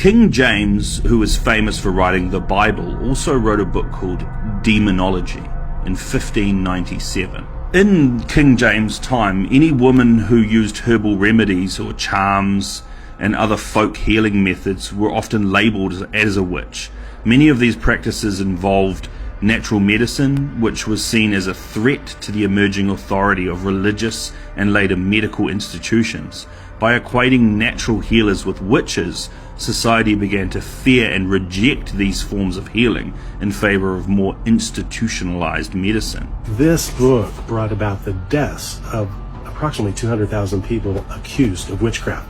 King James, who was famous for writing the Bible, also wrote a book called Demonology in 1597. In King James' time, any woman who used herbal remedies or charms and other folk healing methods were often labelled as a witch. Many of these practices involved natural medicine, which was seen as a threat to the emerging authority of religious and later medical institutions. By equating natural healers with witches, society began to fear and reject these forms of healing in favor of more institutionalized medicine. This book brought about the deaths of approximately 200,000 people accused of witchcraft.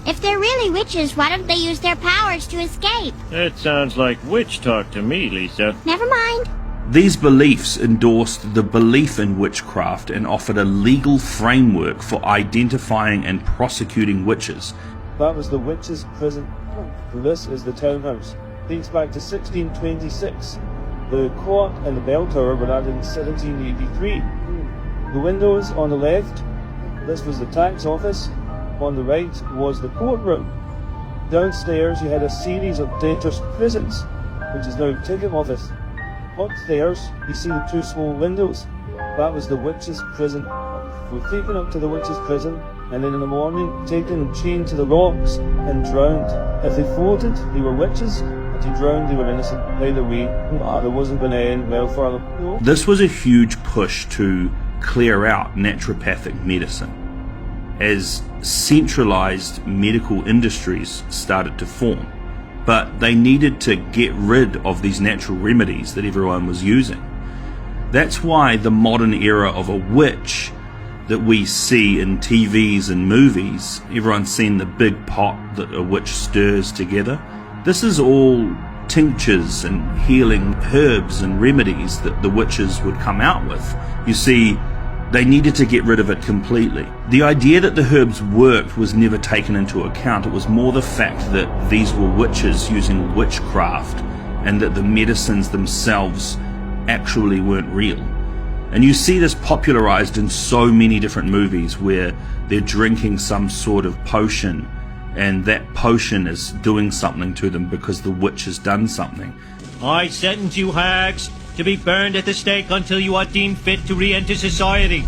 If they're really witches, why don't they use their powers to escape? That sounds like witch talk to me, Lisa. Never mind. These beliefs endorsed the belief in witchcraft and offered a legal framework for identifying and prosecuting witches. That was the witches' prison. This is the townhouse. Dates back to 1626. The court and the bell tower were added in 1783. The windows on the left, this was the tax office. On the right was the courtroom. Downstairs you had a series of debtors' prisons, which is now ticket office. Upstairs you see the two small windows. That was the witches' prison. We were taken up to the witches' prison, and then in the morning taken and chained to the rocks and drowned. If they floated, they were witches. If they drowned, they were innocent. Either way, there wasn't going to end well for them. This was a huge push to clear out naturopathic medicine, as centralized medical industries started to form. But they needed to get rid of these natural remedies that everyone was using. That's why the modern era of a witch that we see in TVs and movies, everyone's seen the big pot that a witch stirs together. This is all tinctures and healing herbs and remedies that the witches would come out with. You see, they needed to get rid of it completely. The idea that the herbs worked was never taken into account. It was more the fact that these were witches using witchcraft and that the medicines themselves actually weren't real. And you see this popularized in so many different movies where they're drinking some sort of potion and that potion is doing something to them because the witch has done something. I sentence you hags to be burned at the stake until you are deemed fit to re-enter society.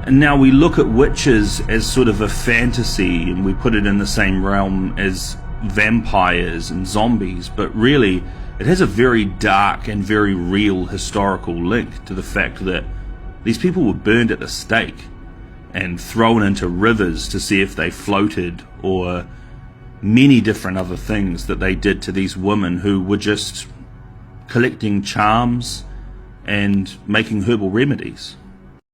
And now we look at witches as sort of a fantasy and we put it in the same realm as vampires and zombies, but really it has a very dark and very real historical link to the fact that these people were burned at the stake and thrown into rivers to see if they floated, or many different other things that they did to these women who were just collecting charms and making herbal remedies.